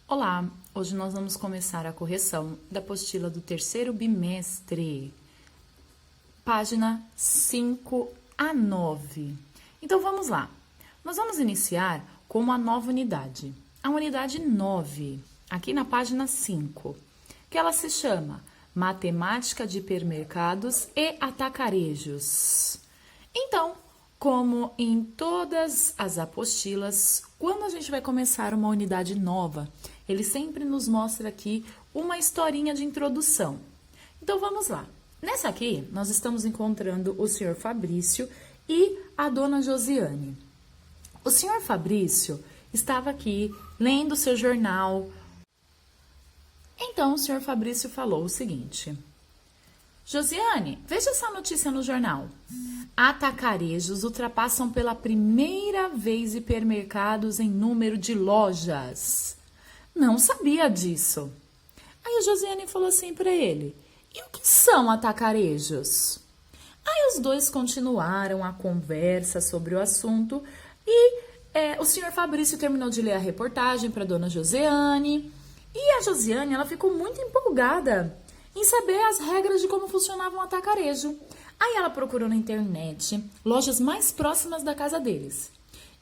Olá, hoje nós vamos começar a correção da apostila do terceiro bimestre, página 5 a 9. Então vamos lá, nós vamos iniciar com uma nova unidade, a unidade 9, aqui na página 5, que ela se chama Matemática de Hipermercados e Atacarejos. Então, como em todas as apostilas, quando a gente vai começar uma unidade nova, ele sempre nos mostra aqui uma historinha de introdução. Então vamos lá. Nessa aqui, nós estamos encontrando o senhor Fabrício e a dona Josiane. O senhor Fabrício estava aqui lendo seu jornal. Então o senhor Fabrício falou o seguinte: Josiane, veja essa notícia no jornal. Atacarejos ultrapassam pela primeira vez hipermercados em número de lojas. Não sabia disso. Aí a Josiane falou assim para ele: e o que são atacarejos? Aí os dois continuaram a conversa sobre o assunto e o senhor Fabrício terminou de ler a reportagem para a dona Josiane. E a Josiane, ela ficou muito empolgada em saber as regras de como funcionava um atacarejo. Aí ela procurou na internet lojas mais próximas da casa deles.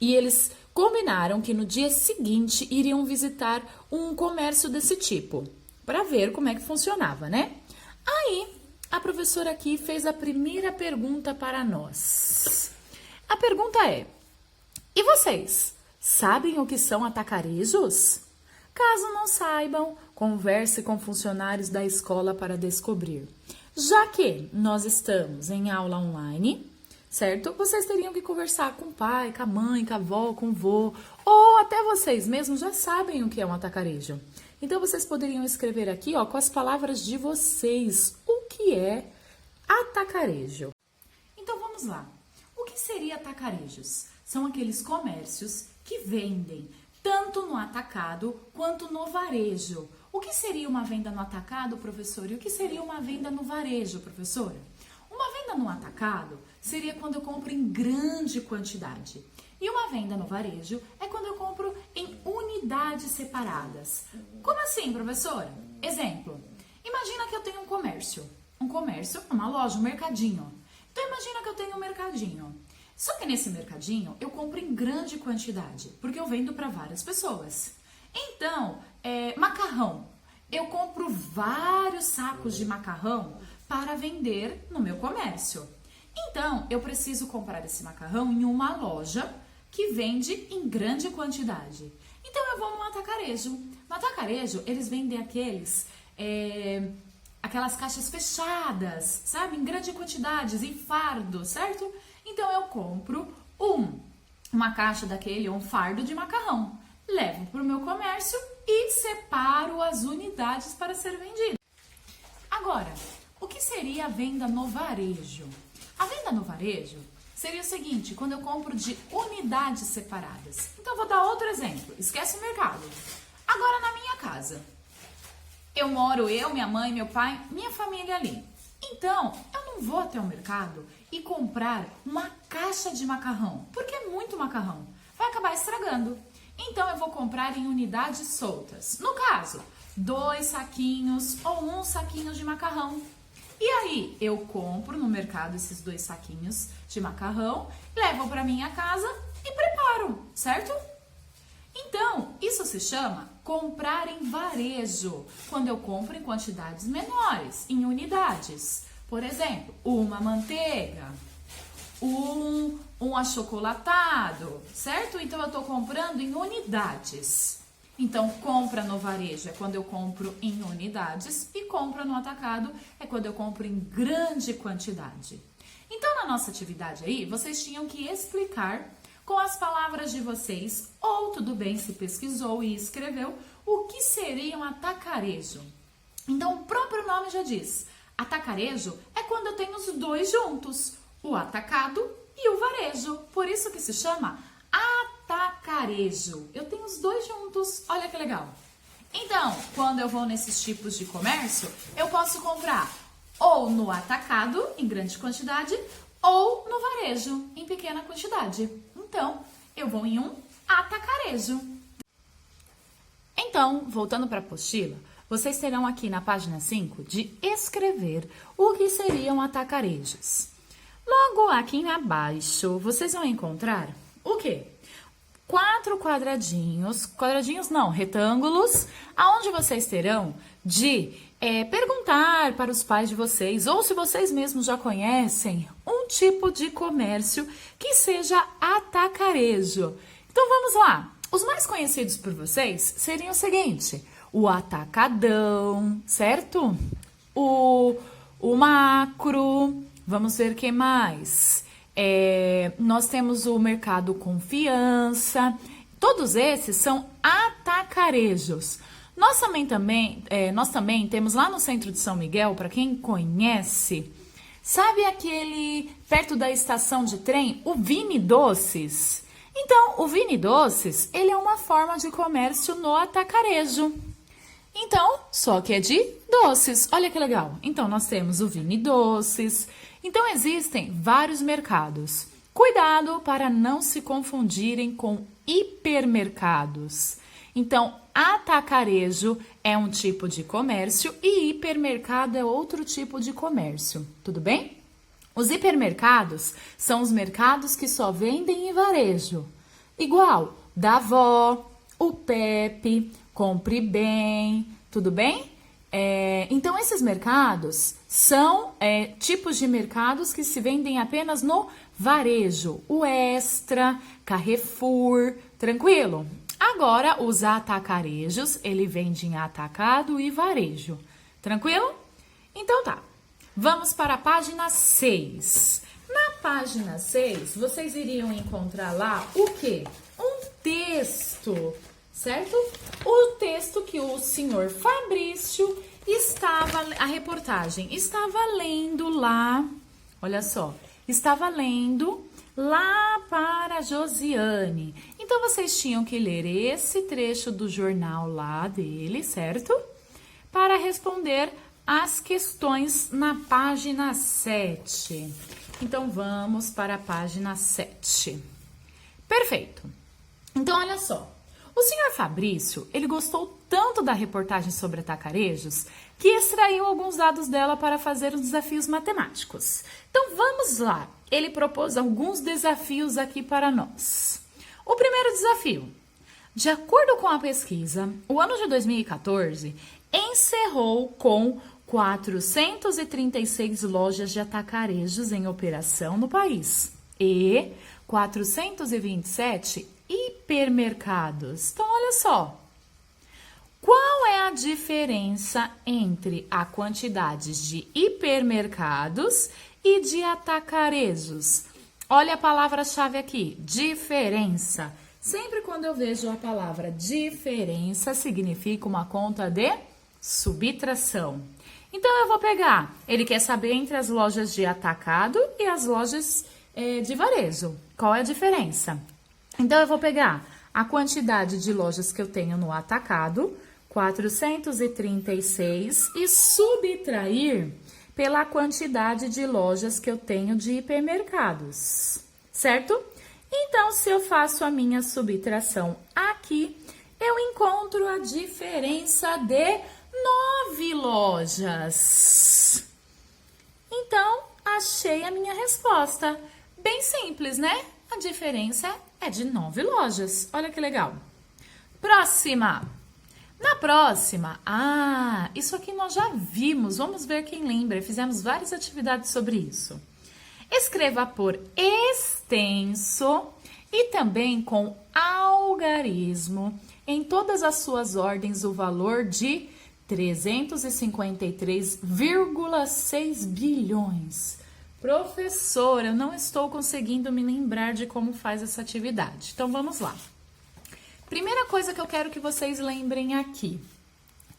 E eles combinaram que no dia seguinte iriam visitar um comércio desse tipo, para ver como é que funcionava, né? Aí a professora aqui fez a primeira pergunta para nós. A pergunta é: e vocês, sabem o que são atacarejos? Caso não saibam, converse com funcionários da escola para descobrir. Já que nós estamos em aula online, certo? Vocês teriam que conversar com o pai, com a mãe, com a avó, com o vô, ou até vocês mesmos já sabem o que é um atacarejo. Então, vocês poderiam escrever aqui, ó, com as palavras de vocês, o que é atacarejo. Então, vamos lá. O que seria atacarejos? São aqueles comércios que vendem tanto no atacado quanto no varejo. O que seria uma venda no atacado, professor? E o que seria uma venda no varejo, professora? Uma venda no atacado seria quando eu compro em grande quantidade. E uma venda no varejo é quando eu compro em unidades separadas. Como assim, professora? Exemplo, imagina que eu tenho um comércio. Um comércio, uma loja, um mercadinho. Então, imagina que eu tenho um mercadinho. Só que nesse mercadinho eu compro em grande quantidade, porque eu vendo para várias pessoas. Então, macarrão. Eu compro vários sacos de macarrão para vender no meu comércio. Então, eu preciso comprar esse macarrão em uma loja que vende em grande quantidade. Então, eu vou no atacarejo. No atacarejo, eles vendem aquelas caixas fechadas, sabe? Em grande quantidades, em fardo, certo? Então, eu compro uma caixa daquele, um fardo de macarrão. Levo para o meu comércio e separo as unidades para ser vendido. Agora, o que seria a venda no varejo? A venda no varejo seria o seguinte, quando eu compro de unidades separadas. Então, eu vou dar outro exemplo. Esquece o mercado. Agora, na minha casa. Eu moro, minha mãe, meu pai, minha família ali. Então, eu não vou até o mercado e comprar uma caixa de macarrão, porque é muito macarrão. Vai acabar estragando. Então, eu vou comprar em unidades soltas. No caso, 2 saquinhos ou 1 saquinho de macarrão. E aí, eu compro no mercado esses 2 saquinhos de macarrão, levo para minha casa e preparo, certo? Então, isso se chama comprar em varejo, quando eu compro em quantidades menores, em unidades. Por exemplo, uma manteiga, um achocolatado, certo? Então, eu estou comprando em unidades. Então, compra no varejo é quando eu compro em unidades e compra no atacado é quando eu compro em grande quantidade. Então, na nossa atividade aí, vocês tinham que explicar com as palavras de vocês, ou tudo bem se pesquisou e escreveu, o que seria um atacarejo. Então, o próprio nome já diz, atacarejo é quando eu tenho os dois juntos, o atacado e o varejo, por isso que se chama atacarejo. Eu tenho os dois juntos, olha que legal. Então, quando eu vou nesses tipos de comércio, eu posso comprar ou no atacado, em grande quantidade, ou no varejo, em pequena quantidade. Então, eu vou em um atacarejo. Então, voltando para a apostila, vocês terão aqui na página 5 de escrever o que seriam atacarejos. Logo aqui abaixo, vocês vão encontrar o quê? 4 quadradinhos não, retângulos, aonde vocês terão de perguntar para os pais de vocês, ou se vocês mesmos já conhecem, um tipo de comércio que seja atacarejo. Então vamos lá, os mais conhecidos por vocês seriam o seguinte, o atacadão, certo? O macro, vamos ver o que mais? Nós temos o mercado confiança, todos esses são atacarejos. Nós também temos lá no centro de São Miguel, para quem conhece, sabe aquele perto da estação de trem, o Vini Doces? Então, o Vini Doces, ele é uma forma de comércio no atacarejo. Então, só que é de doces. Olha que legal. Então, nós temos o Vini Doces. Então, existem vários mercados. Cuidado para não se confundirem com hipermercados. Então, atacarejo é um tipo de comércio e hipermercado é outro tipo de comércio. Tudo bem? Os hipermercados são os mercados que só vendem em varejo. Igual Davó, o Pepe, Compre Bem, tudo bem? Então, esses mercados são tipos de mercados que se vendem apenas no varejo. O Extra, Carrefour, tranquilo? Agora, os atacarejos, ele vende em atacado e varejo. Tranquilo? Então tá. Vamos para a página 6. Na página 6, vocês iriam encontrar lá o quê? Um texto, certo? O texto que o senhor Fabrício a reportagem estava lendo lá, olha só, estava lendo lá para Josiane. Então, vocês tinham que ler esse trecho do jornal lá dele, certo? Para responder as questões na página 7. Então, vamos para a página 7. Perfeito. Então, olha só. O senhor Fabrício, ele gostou tanto da reportagem sobre atacarejos que extraiu alguns dados dela para fazer os desafios matemáticos. Então, vamos lá. Ele propôs alguns desafios aqui para nós. O primeiro desafio. De acordo com a pesquisa, o ano de 2014 encerrou com 436 lojas de atacarejos em operação no país e 427 hipermercados. Então, olha só. Qual é a diferença entre a quantidade de hipermercados e de atacarejos? Olha a palavra-chave aqui, diferença. Sempre quando eu vejo a palavra diferença, significa uma conta de subtração. Então, eu vou pegar, ele quer saber entre as lojas de atacado e as lojas de varejo. Qual é a diferença? Então, eu vou pegar a quantidade de lojas que eu tenho no atacado, 436, e subtrair pela quantidade de lojas que eu tenho de hipermercados, certo? Então, se eu faço a minha subtração aqui, eu encontro a diferença de 9 lojas. Então, achei a minha resposta. Bem simples, né? A diferença é de 9 lojas. Olha que legal. Próxima. Na próxima, isso aqui nós já vimos. Vamos ver quem lembra. Fizemos várias atividades sobre isso. Escreva por extenso e também com algarismo em todas as suas ordens o valor de 353,6 bilhões. Professora, eu não estou conseguindo me lembrar de como faz essa atividade. Então, vamos lá. Primeira coisa que eu quero que vocês lembrem aqui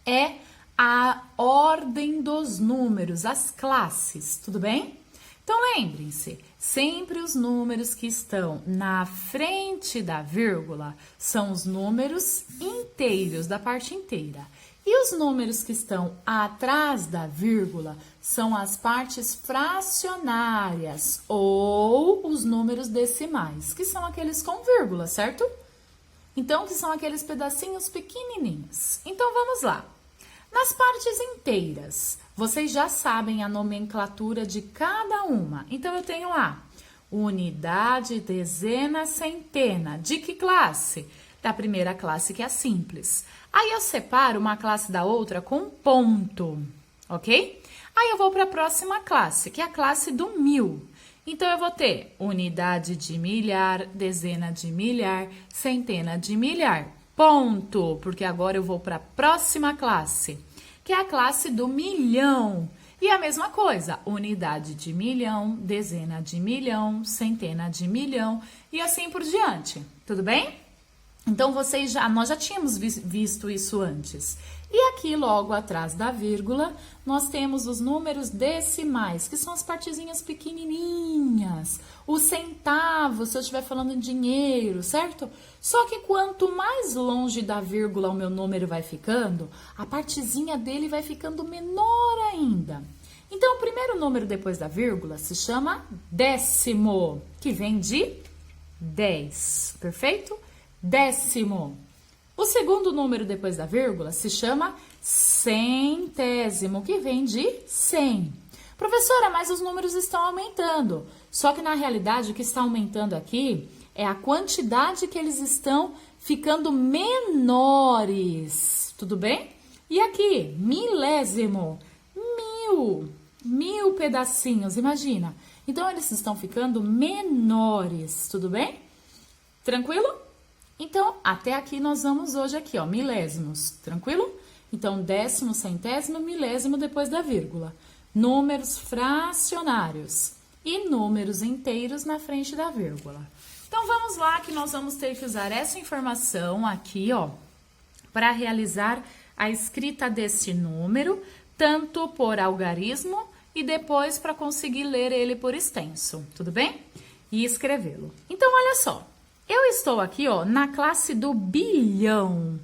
é a ordem dos números, as classes, tudo bem? Então, lembrem-se, sempre os números que estão na frente da vírgula são os números inteiros, da parte inteira. E os números que estão atrás da vírgula são as partes fracionárias ou os números decimais, que são aqueles com vírgula, certo? Então, que são aqueles pedacinhos pequenininhos. Então, vamos lá. Nas partes inteiras, vocês já sabem a nomenclatura de cada uma. Então, eu tenho lá unidade, dezena, centena. De que classe? Da primeira classe, que é a simples. Aí, eu separo uma classe da outra com ponto, ok? Aí, eu vou para a próxima classe, que é a classe do 1000. Então, eu vou ter unidade de milhar, dezena de milhar, centena de milhar. Ponto, porque agora eu vou para a próxima classe, que é a classe do milhão. E a mesma coisa, unidade de milhão, dezena de milhão, centena de milhão e assim por diante. Tudo bem? Então, nós já tínhamos visto isso antes. E aqui, logo atrás da vírgula, nós temos os números decimais, que são as partezinhas pequenininhas. O centavo, se eu estiver falando em dinheiro, certo? Só que quanto mais longe da vírgula o meu número vai ficando, a partezinha dele vai ficando menor ainda. Então, o primeiro número depois da vírgula se chama décimo, que vem de 10, perfeito? Décimo. O segundo número depois da vírgula se chama centésimo, que vem de 100. Professora, mas os números estão aumentando. Só que na realidade o que está aumentando aqui é a quantidade que eles estão ficando menores. Tudo bem? E aqui, milésimo, 1000 pedacinhos, imagina. Então eles estão ficando menores, tudo bem? Tranquilo? Então, até aqui nós vamos hoje aqui, ó, milésimos, tranquilo? Então, décimo, centésimo, milésimo depois da vírgula. Números fracionários e números inteiros na frente da vírgula. Então, vamos lá que nós vamos ter que usar essa informação aqui, ó, para realizar a escrita desse número, tanto por algarismo e depois para conseguir ler ele por extenso, tudo bem? E escrevê-lo. Então, olha só. Eu estou aqui, ó, na classe do bilhão.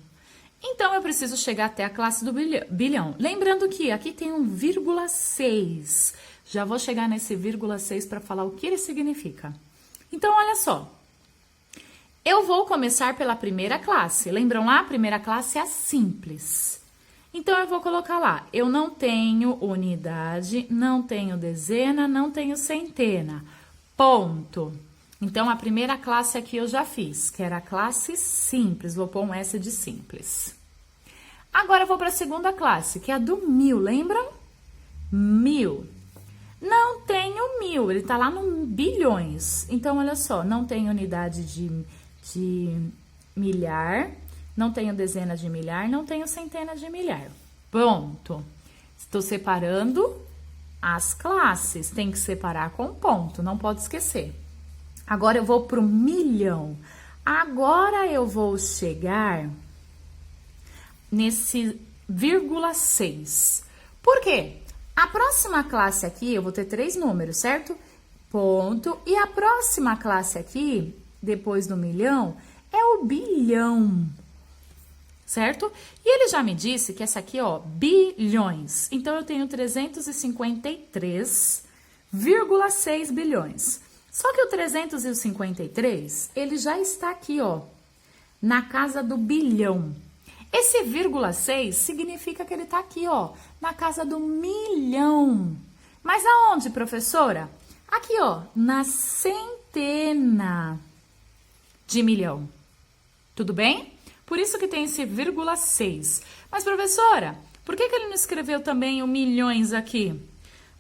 Então, eu preciso chegar até a classe do bilhão. Lembrando que aqui tem um 0,6. Já vou chegar nesse 0,6 para falar o que ele significa. Então, olha só. Eu vou começar pela primeira classe. Lembram lá? A primeira classe é a simples. Então, eu vou colocar lá. Eu não tenho unidade, não tenho dezena, não tenho centena. Ponto. Então, a primeira classe aqui eu já fiz, que era a classe simples. Vou pôr um S de simples. Agora, eu vou para a segunda classe, que é a do 1000, lembram? 1000. Não tenho 1000, ele tá lá no bilhões. Então, olha só, não tenho unidade de milhar, não tenho dezena de milhar, não tenho centena de milhar. Pronto. Estou separando as classes. Tem que separar com ponto, não pode esquecer. Agora eu vou para o milhão. Agora eu vou chegar nesse 0,6. Por quê? A próxima classe aqui, eu vou ter 3 números, certo? Ponto. E a próxima classe aqui, depois do milhão, é o bilhão. Certo? E ele já me disse que essa aqui, ó, bilhões. Então, eu tenho 353,6 bilhões. Só que o 353, ele já está aqui, ó, na casa do bilhão. Esse 0,6 significa que ele está aqui, ó, na casa do milhão. Mas aonde, professora? Aqui, ó, na centena de milhão. Tudo bem? Por isso que tem esse 0,6. Mas, professora, por que ele não escreveu também o milhões aqui?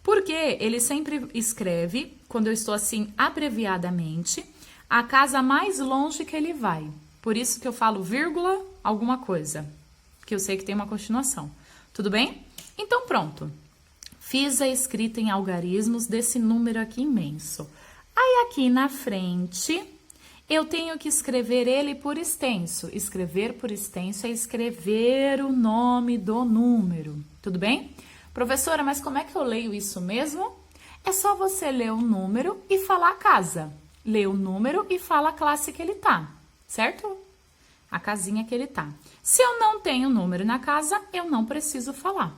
Porque ele sempre escreve, quando eu estou assim abreviadamente, a casa mais longe que ele vai. Por isso que eu falo vírgula alguma coisa, que eu sei que tem uma continuação. Tudo bem? Então, pronto. Fiz a escrita em algarismos desse número aqui imenso. Aí, aqui na frente, eu tenho que escrever ele por extenso. Escrever por extenso é escrever o nome do número. Tudo bem? Professora, mas como é que eu leio isso mesmo? É só você ler o número e falar a casa. Lê o número e fala a classe que ele tá, certo? A casinha que ele tá. Se eu não tenho número na casa, eu não preciso falar.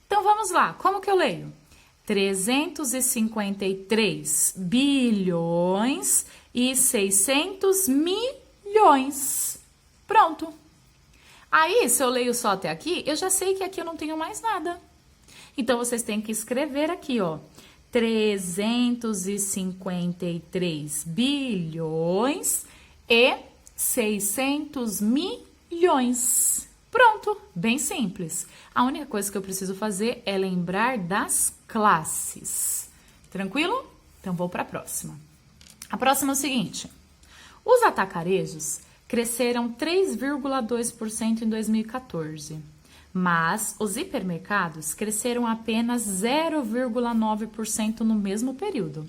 Então, vamos lá. Como que eu leio? 353 bilhões e 600 milhões. Pronto. Aí, se eu leio só até aqui, eu já sei que aqui eu não tenho mais nada. Então, vocês têm que escrever aqui, ó, 353 bilhões e 600 milhões. Pronto, bem simples. A única coisa que eu preciso fazer é lembrar das classes. Tranquilo? Então, vou para a próxima. A próxima é o seguinte. Os atacarejos cresceram 3,2% em 2014, mas os hipermercados cresceram apenas 0,9% no mesmo período.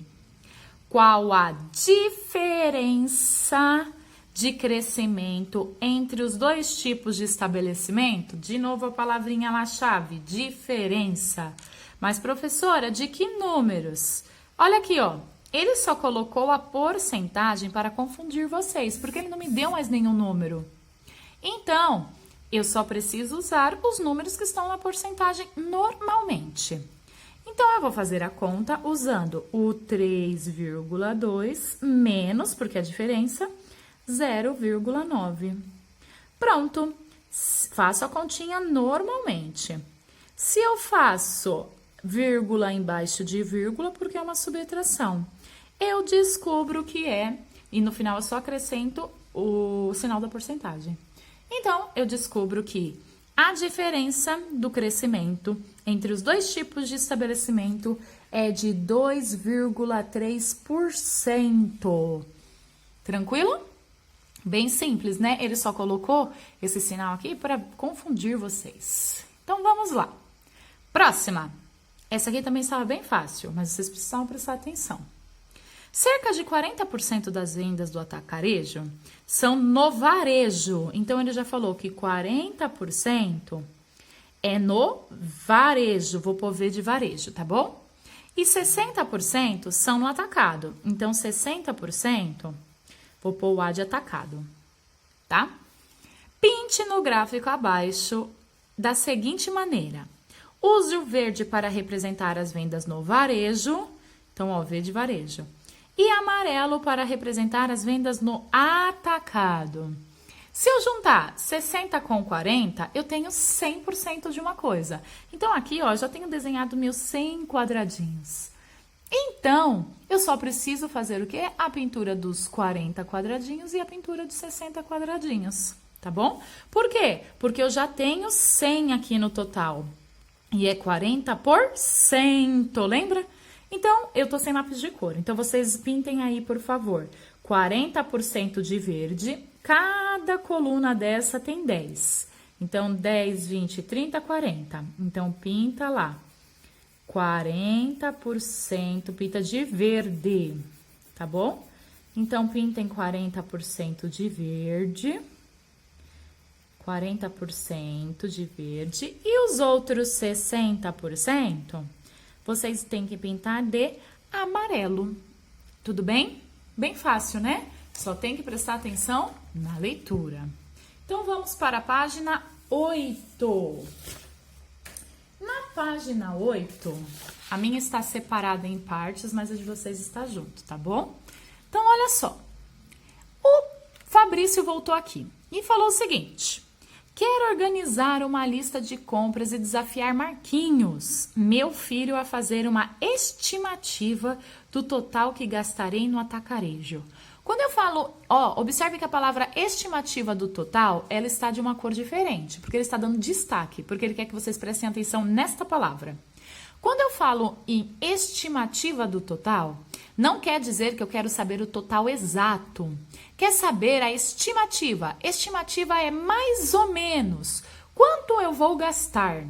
Qual a diferença de crescimento entre os dois tipos de estabelecimento? De novo a palavrinha lá chave, diferença. Mas professora, de que números? Olha aqui, ó. Ele só colocou a porcentagem para confundir vocês, porque ele não me deu mais nenhum número. Então, eu só preciso usar os números que estão na porcentagem normalmente. Então, eu vou fazer a conta usando o 3,2 menos, porque é a diferença, 0,9. Pronto, faço a continha normalmente. Se eu faço vírgula embaixo de vírgula, porque é uma subtração, eu descubro que é, e no final eu só acrescento o sinal da porcentagem. Então, eu descubro que a diferença do crescimento entre os dois tipos de estabelecimento é de 2,3%. Tranquilo? Bem simples, né? Ele só colocou esse sinal aqui para confundir vocês. Então, vamos lá. Próxima. Essa aqui também estava bem fácil, mas vocês precisavam prestar atenção. Cerca de 40% das vendas do atacarejo são no varejo. Então, ele já falou que 40% é no varejo. Vou pôr V de varejo, tá bom? E 60% são no atacado. Então, 60%, vou pôr o A de atacado, tá? Pinte no gráfico abaixo da seguinte maneira. Use o verde para representar as vendas no varejo. Então, ó, V de varejo. E amarelo para representar as vendas no atacado. Se eu juntar 60 com 40, eu tenho 100% de uma coisa. Então, aqui, ó, já tenho desenhado meus 100 quadradinhos. Então, eu só preciso fazer o quê? A pintura dos 40 quadradinhos e a pintura de 60 quadradinhos, tá bom? Por quê? Porque eu já tenho 100 aqui no total. E é 40%, lembra? Então, eu tô sem lápis de cor. Então, vocês pintem aí, por favor. 40% de verde. Cada coluna dessa tem 10. Então, 10, 20, 30, 40. Então, pinta lá. 40% pinta de verde, tá bom? Então, pintem 40% de verde. 40% de verde. E os outros 60%, vocês têm que pintar de amarelo. Tudo bem? Bem fácil, né? Só tem que prestar atenção na leitura. Então, vamos para a página 8. Na página 8, a minha está separada em partes, mas a de vocês está junto, tá bom? Então, olha só. O Fabrício voltou aqui e falou o seguinte: quero organizar uma lista de compras e desafiar Marquinhos, meu filho, a fazer uma estimativa do total que gastarei no atacarejo. Quando eu falo, ó, observe que a palavra estimativa do total, ela está de uma cor diferente, porque ele está dando destaque, porque ele quer que vocês prestem atenção nesta palavra. Quando eu falo em estimativa do total, não quer dizer que eu quero saber o total exato. Quer saber a estimativa. Estimativa é mais ou menos quanto eu vou gastar.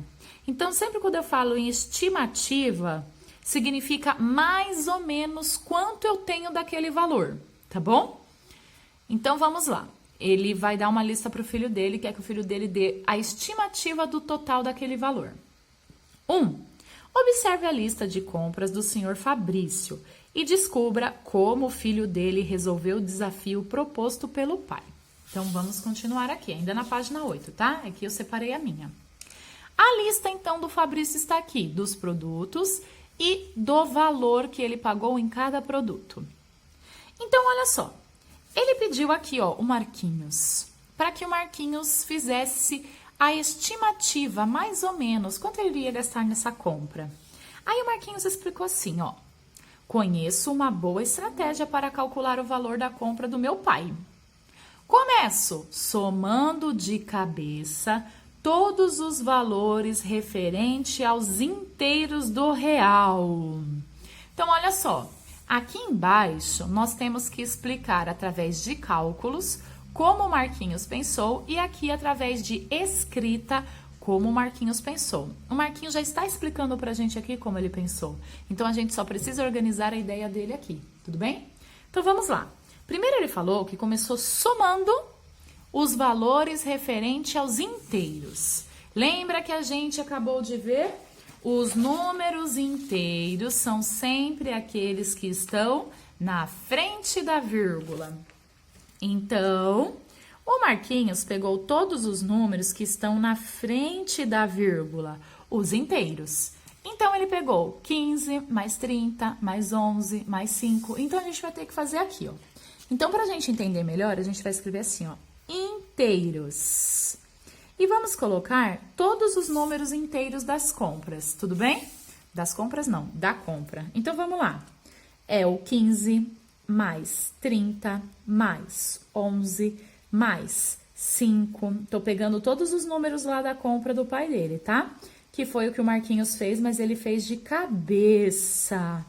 Então, sempre quando eu falo em estimativa, significa mais ou menos quanto eu tenho daquele valor, tá bom? Então, vamos lá. Ele vai dar uma lista para o filho dele, quer que o filho dele dê a estimativa do total daquele valor. 1. Observe a lista de compras do senhor Fabrício e descubra como o filho dele resolveu o desafio proposto pelo pai. Então, vamos continuar aqui, ainda na página 8, tá? Aqui eu separei a minha. A lista, então, do Fabrício está aqui, dos produtos e do valor que ele pagou em cada produto. Então, olha só. Ele pediu aqui, ó, o Marquinhos. para que o Marquinhos fizesse a estimativa, mais ou menos, quanto ele iria gastar nessa compra. Aí o Marquinhos explicou assim, ó. Conheço uma boa estratégia para calcular o valor da compra do meu pai. Começo somando de cabeça todos os valores referente aos inteiros do real. Então, olha só, aqui embaixo nós temos que explicar através de cálculos como o Marquinhos pensou e aqui através de escrita como o Marquinhos pensou. O Marquinhos já está explicando pra gente aqui como ele pensou. Então, a gente só precisa organizar a ideia dele aqui, tudo bem? Então, vamos lá. Primeiro ele falou que começou somando os valores referente aos inteiros. Lembra que a gente acabou de ver? Os números inteiros são sempre aqueles que estão na frente da vírgula. Então, o Marquinhos pegou todos os números que estão na frente da vírgula, os inteiros. Então, ele pegou 15, mais 30, mais 11, mais 5. Então, a gente vai ter que fazer aqui, ó. Então, para a gente entender melhor, a gente vai escrever assim, ó. Inteiros. E vamos colocar todos os números inteiros das compras, tudo bem? Das compras não, da compra. Então, vamos lá. É o 15, mais 30, mais 11, mais 5. Tô pegando todos os números lá da compra do pai dele, tá? Que foi o que o Marquinhos fez, mas ele fez de cabeça.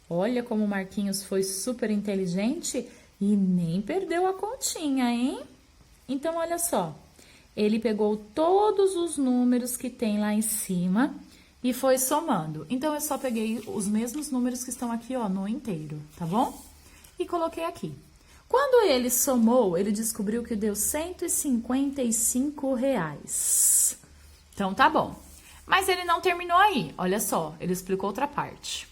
Olha como o Marquinhos foi super inteligente e nem perdeu a continha, hein? Então, olha só. Ele pegou todos os números que tem lá em cima e foi somando. Então, eu só peguei os mesmos números que estão aqui, ó, no inteiro, tá bom? E coloquei aqui. Quando ele somou, ele descobriu que deu R$155. Então, tá bom. Mas ele não terminou aí, olha só, ele explicou outra parte.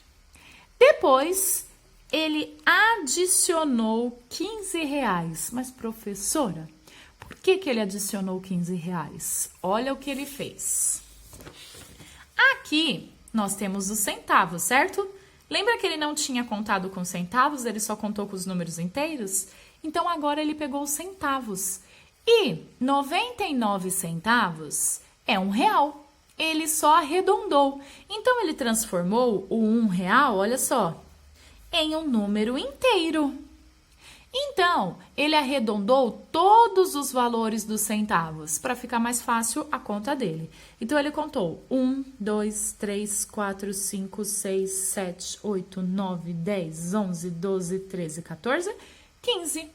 Depois, ele adicionou R$15. Mas, professora, por que ele adicionou R$15? Olha o que ele fez. Aqui, nós temos os centavos, certo? Lembra que ele não tinha contado com centavos, ele só contou com os números inteiros? Então, agora ele pegou os centavos. E 99 centavos é R$1. Ele só arredondou. Então, ele transformou o R$1, olha só, em um número inteiro. Então, ele arredondou todos os valores dos centavos para ficar mais fácil a conta dele. Então, ele contou 1, 2, 3, 4, 5, 6, 7, 8, 9, 10, 11, 12, 13, 14, 15.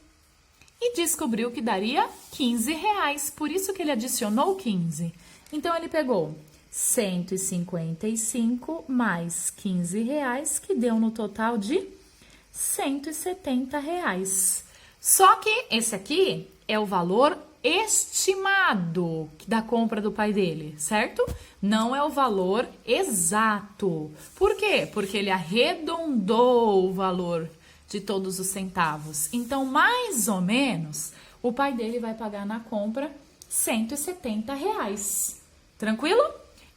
E descobriu que daria R$15. Por isso que ele adicionou 15. Então, ele pegou 155 mais R$15, que deu no total de R$170. Só que esse aqui é o valor estimado da compra do pai dele, certo? Não é o valor exato. Por quê? Porque ele arredondou o valor de todos os centavos. Então, mais ou menos, o pai dele vai pagar na compra R$170. Tranquilo?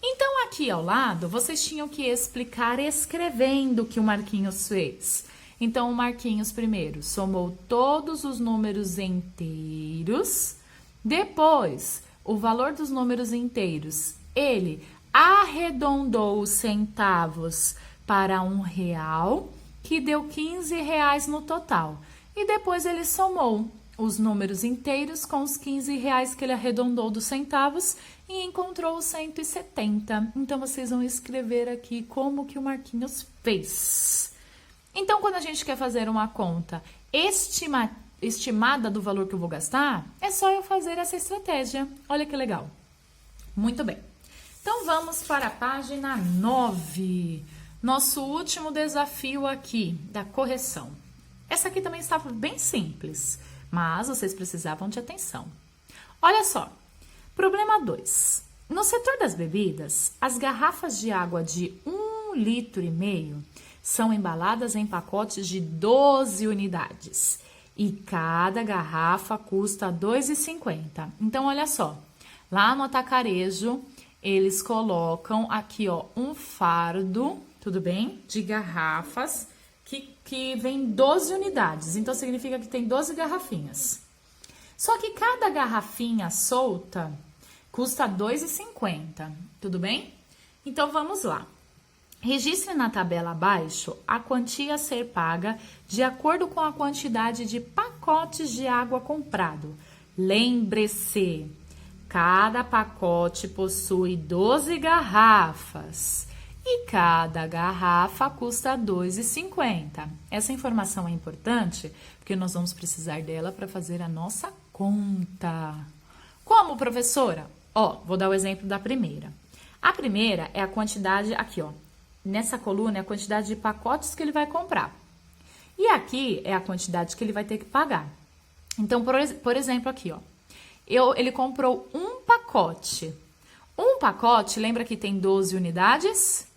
Então, aqui ao lado, vocês tinham que explicar escrevendo o que o Marquinhos fez. Então, o Marquinhos primeiro somou todos os números inteiros. Depois, o valor dos números inteiros, ele arredondou os centavos para R$1, que deu R$15 no total. E depois ele somou os números inteiros com os R$15 que ele arredondou dos centavos e encontrou os 170. Então, vocês vão escrever aqui como que o Marquinhos fez. Então, quando a gente quer fazer uma conta estimada do valor que eu vou gastar, é só eu fazer essa estratégia. Olha que legal. Muito bem. Então, vamos para a página 9. Nosso último desafio aqui, da correção. Essa aqui também estava bem simples, mas vocês precisavam de atenção. Olha só. Problema 2. No setor das bebidas, as garrafas de água de 1,5 litro são embaladas em pacotes de 12 unidades. E cada garrafa custa R$ 2,50. Então, olha só. Lá no atacarejo, eles colocam aqui, ó, um fardo, tudo bem? De garrafas que vem 12 unidades. Então, significa que tem 12 garrafinhas. Só que cada garrafinha solta custa R$ 2,50, tudo bem? Então, vamos lá. Registre na tabela abaixo a quantia a ser paga de acordo com a quantidade de pacotes de água comprado. Lembre-se, cada pacote possui 12 garrafas e cada garrafa custa R$ 2,50. Essa informação é importante porque nós vamos precisar dela para fazer a nossa conta. Como, professora? Vou dar o exemplo da primeira. A primeira é a quantidade, aqui, nessa coluna é a quantidade de pacotes que ele vai comprar. E aqui é a quantidade que ele vai ter que pagar. Então, por exemplo, aqui, ele comprou um pacote. Um pacote, lembra que tem 12 unidades?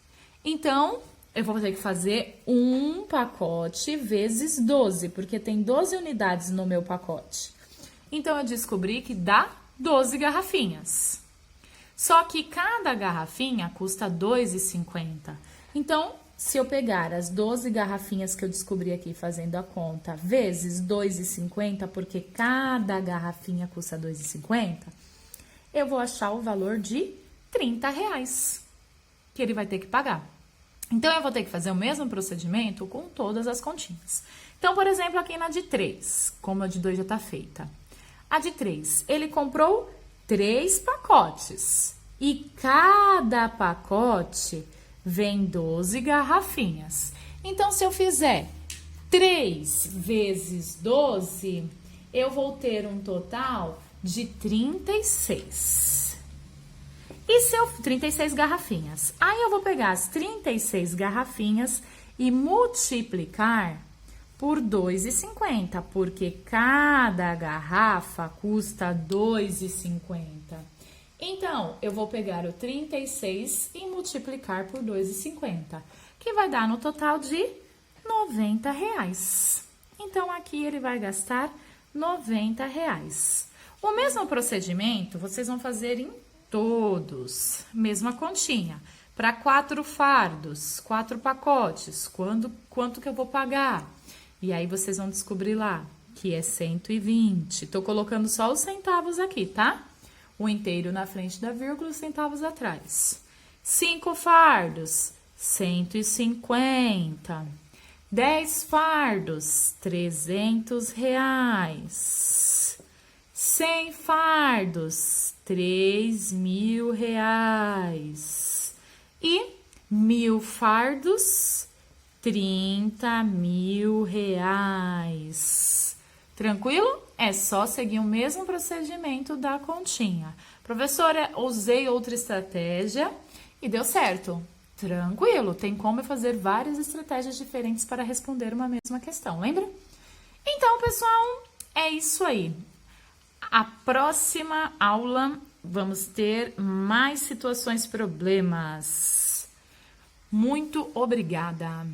Então, eu vou ter que fazer um pacote vezes 12, porque tem 12 unidades no meu pacote. Então, eu descobri que dá 12 garrafinhas. Só que cada garrafinha custa R$ 2,50. Então, se eu pegar as 12 garrafinhas que eu descobri aqui fazendo a conta, vezes R$ 2,50, porque cada garrafinha custa R$ 2,50, eu vou achar o valor de R$ 30 que ele vai ter que pagar. Então, eu vou ter que fazer o mesmo procedimento com todas as continhas. Então, por exemplo, aqui na de 3, como a de 2 já está feita. A de 3, ele comprou 3 pacotes e cada pacote vem 12 garrafinhas. Então, se eu fizer 3 vezes 12, eu vou ter um total de 36. E se eu 36 garrafinhas. Aí eu vou pegar as 36 garrafinhas e multiplicar por R$ 2,50, porque cada garrafa custa R$ 2,50. Então, eu vou pegar o 36 e multiplicar por R$ 2,50, que vai dar no total de R$ 90. Então, aqui ele vai gastar R$ 90. O mesmo procedimento vocês vão fazer em todos. Mesma continha. Para 4 fardos, 4 pacotes, quanto que eu vou pagar? E aí, vocês vão descobrir lá que é 120. Tô colocando só os centavos aqui, tá? O inteiro na frente da vírgula, os centavos atrás. 5 fardos, 150. 10 fardos, R$ 300. 100 fardos, R$ 3.000. E 1.000 fardos, R$ 30.000. Tranquilo? É só seguir o mesmo procedimento da continha. Professora, usei outra estratégia e deu certo. Tranquilo, tem como fazer várias estratégias diferentes para responder uma mesma questão, lembra? Então, pessoal, é isso aí. A próxima aula vamos ter mais situações problemas. Muito obrigada!